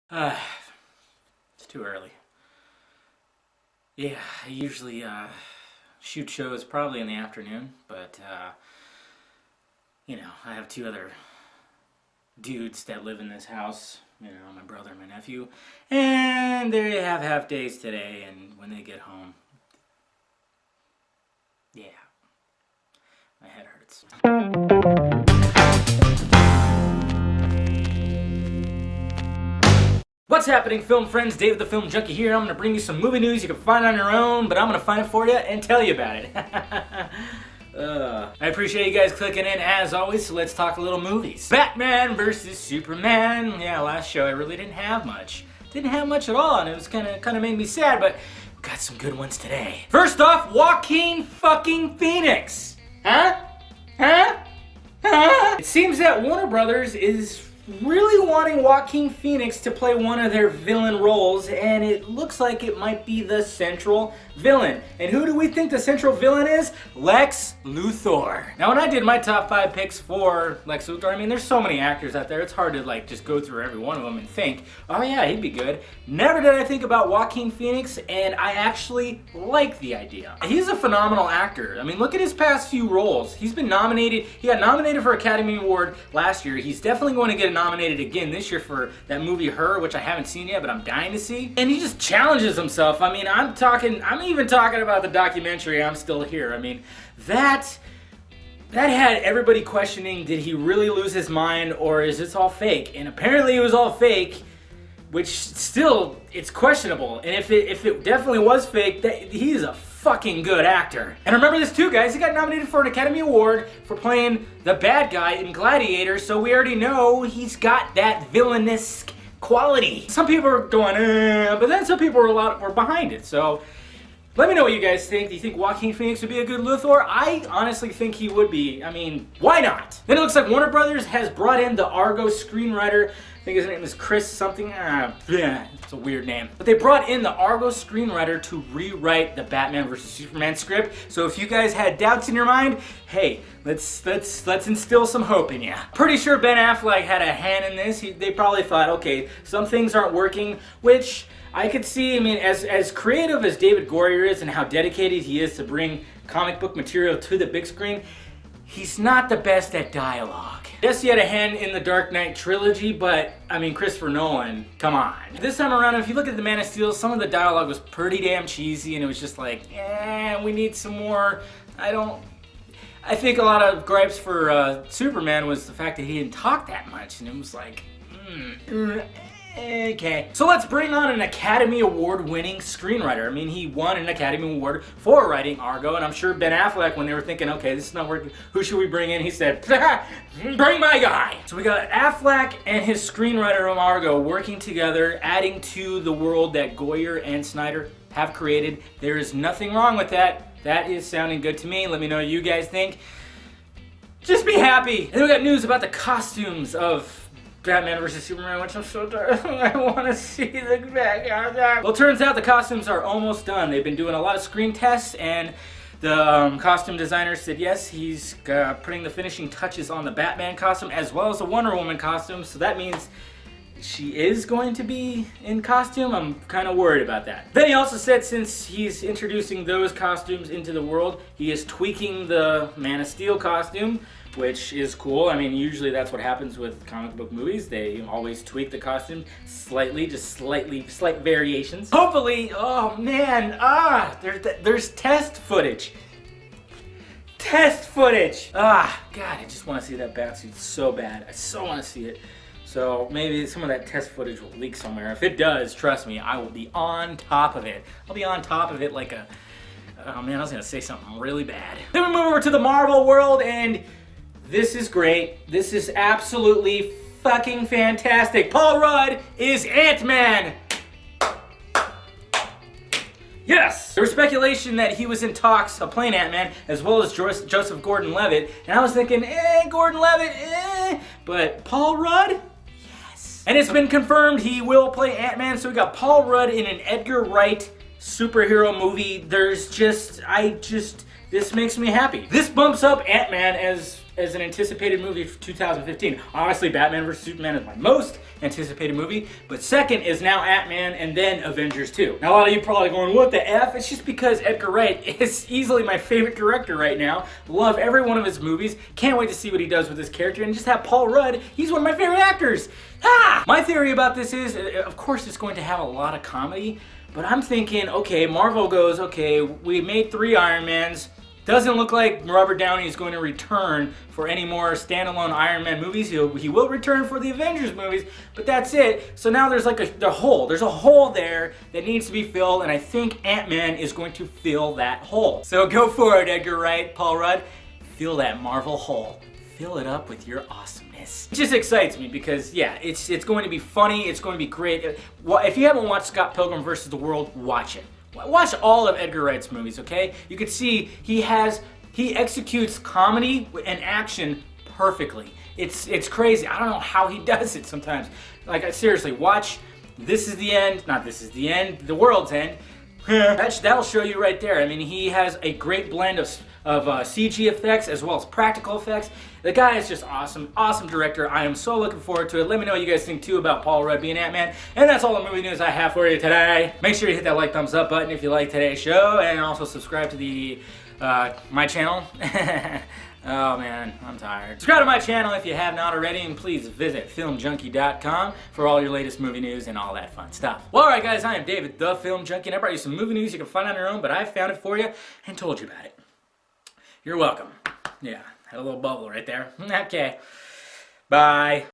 Uh, it's too early. Yeah, I usually shoot shows probably in the afternoon, but I have two other dudes that live in this house. My brother and my nephew, and they have half days today. And when they get home, yeah, my head hurts. What's happening, film friends? David the Film Junkie here. I'm going to bring you some movie news you can find on your own, but I'm going to find it for you and tell you about it. I appreciate you guys clicking in as always, so let's talk a little movies. Batman versus Superman. Yeah, last show I really didn't have much. Didn't have much at all, and it was kind of made me sad, but got some good ones today. First off, Joaquin fucking Phoenix. Huh? It seems that Warner Brothers is really wanting Joaquin Phoenix to play one of their villain roles, and it looks like it might be the central villain. And who do we think the central villain is? Lex Luthor. Now, when I did my top 5 picks for Lex Luthor, I mean, there's so many actors out there, it's hard to just go through every one of them and think, oh yeah, he'd be good. Never did I think about Joaquin Phoenix, and I actually like the idea. He's a phenomenal actor. I mean, look at his past few roles. He's been nominated, he got nominated for Academy Award last year. He's definitely going to get nominated again this year for that movie Her, which I haven't seen yet, but I'm dying to see. And he just challenges himself. I mean, I'm even talking about the documentary I'm Still Here. I mean, that had everybody questioning, did he really lose his mind or is this all fake? And apparently it was all fake, which still, it's questionable. And if it definitely was fake, he's a fucking good actor. And remember this too, guys, he got nominated for an Academy Award for playing the bad guy in Gladiator, so we already know he's got that villainous quality. Some people are going, but then some people were behind it, so let me know what you guys think. Do you think Joaquin Phoenix would be a good Luthor? I honestly think he would be. I mean, why not? Then it looks like Warner Brothers has brought in the Argo screenwriter. I think his name is Chris something. Yeah, it's a weird name. But they brought in the Argo screenwriter to rewrite the Batman vs Superman script. So if you guys had doubts in your mind, hey, let's instill some hope in you. Pretty sure Ben Affleck had a hand in this. They probably thought, okay, some things aren't working, which I could see. I mean, as creative as David Goyer is and how dedicated he is to bring comic book material to the big screen, he's not the best at dialogue. Yes, he had a hand in the Dark Knight trilogy, but I mean, Christopher Nolan, come on. This time around, if you look at the Man of Steel, some of the dialogue was pretty damn cheesy, and it was just like, we need some more. I think a lot of gripes for Superman was the fact that he didn't talk that much, and it was like, okay. So let's bring on an Academy Award winning screenwriter. I mean, he won an Academy Award for writing Argo, and I'm sure Ben Affleck, when they were thinking, okay, this is not working, who should we bring in? He said, bring my guy. So we got Affleck and his screenwriter of Argo working together, adding to the world that Goyer and Snyder have created. There is nothing wrong with that. That is sounding good to me. Let me know what you guys think. Just be happy. And then we got news about the costumes of Batman vs Superman, which I'm so tired. I want to see the back. Well, it turns out the costumes are almost done. They've been doing a lot of screen tests, and the costume designer said yes, he's putting the finishing touches on the Batman costume as well as the Wonder Woman costume, so that means she is going to be in costume. I'm kind of worried about that. Then he also said since he's introducing those costumes into the world, he is tweaking the Man of Steel costume, which is cool. I mean, usually that's what happens with comic book movies. They always tweak the costume slightly, slight variations. Hopefully, oh man, there's test footage. God, I just want to see that Batsuit so bad. I so want to see it. So maybe some of that test footage will leak somewhere. If it does, trust me, I will be on top of it. I'll be on top of it like a, oh man, I was gonna say something really bad. Then we move over to the Marvel world, and this is great. This is absolutely fucking fantastic. Paul Rudd is Ant-Man. Yes! There was speculation that he was in talks of playing Ant-Man, as well as Joseph Gordon-Levitt, and I was thinking, Gordon-Levitt, but Paul Rudd? Yes. And it's been confirmed he will play Ant-Man, so we got Paul Rudd in an Edgar Wright superhero movie. This makes me happy. This bumps up Ant-Man as as an anticipated movie for 2015. Honestly, Batman vs. Superman is my most anticipated movie, but second is now Ant-Man and then Avengers 2. Now a lot of you probably going, what the F? It's just because Edgar Wright is easily my favorite director right now. Love every one of his movies. Can't wait to see what he does with his character, and just have Paul Rudd. He's one of my favorite actors. Ah! My theory about this is, of course it's going to have a lot of comedy, but I'm thinking, okay, Marvel goes, okay, we made 3 Iron Mans. Doesn't look like Robert Downey is going to return for any more standalone Iron Man movies. He will return for the Avengers movies, but that's it. So now there's like a hole. There's a hole there that needs to be filled, and I think Ant-Man is going to fill that hole. So go for it, Edgar Wright, Paul Rudd. Fill that Marvel hole. Fill it up with your awesomeness. It just excites me because, yeah, it's going to be funny. It's going to be great. If you haven't watched Scott Pilgrim vs. the World, watch it. Watch all of Edgar Wright's movies, okay? You can see he executes comedy and action perfectly. It's crazy. I don't know how he does it sometimes. Like, seriously, watch This Is the End. Not This Is the End, The World's End. That'll show you right there. I mean, he has a great blend of CG effects as well as practical effects. The guy is just awesome. Awesome director. I am so looking forward to it. Let me know what you guys think too about Paul Rudd being Ant-Man. And that's all the movie news I have for you today. Make sure you hit that like, thumbs up button if you like today's show, and also subscribe to the my channel. Oh man, I'm tired. Subscribe to my channel if you have not already, and please visit filmjunkie.com for all your latest movie news and all that fun stuff. Well, alright guys, I am David, the Film Junkie, and I brought you some movie news you can find on your own, but I found it for you and told you about it. You're welcome. Yeah, had a little bubble right there. Okay. Bye.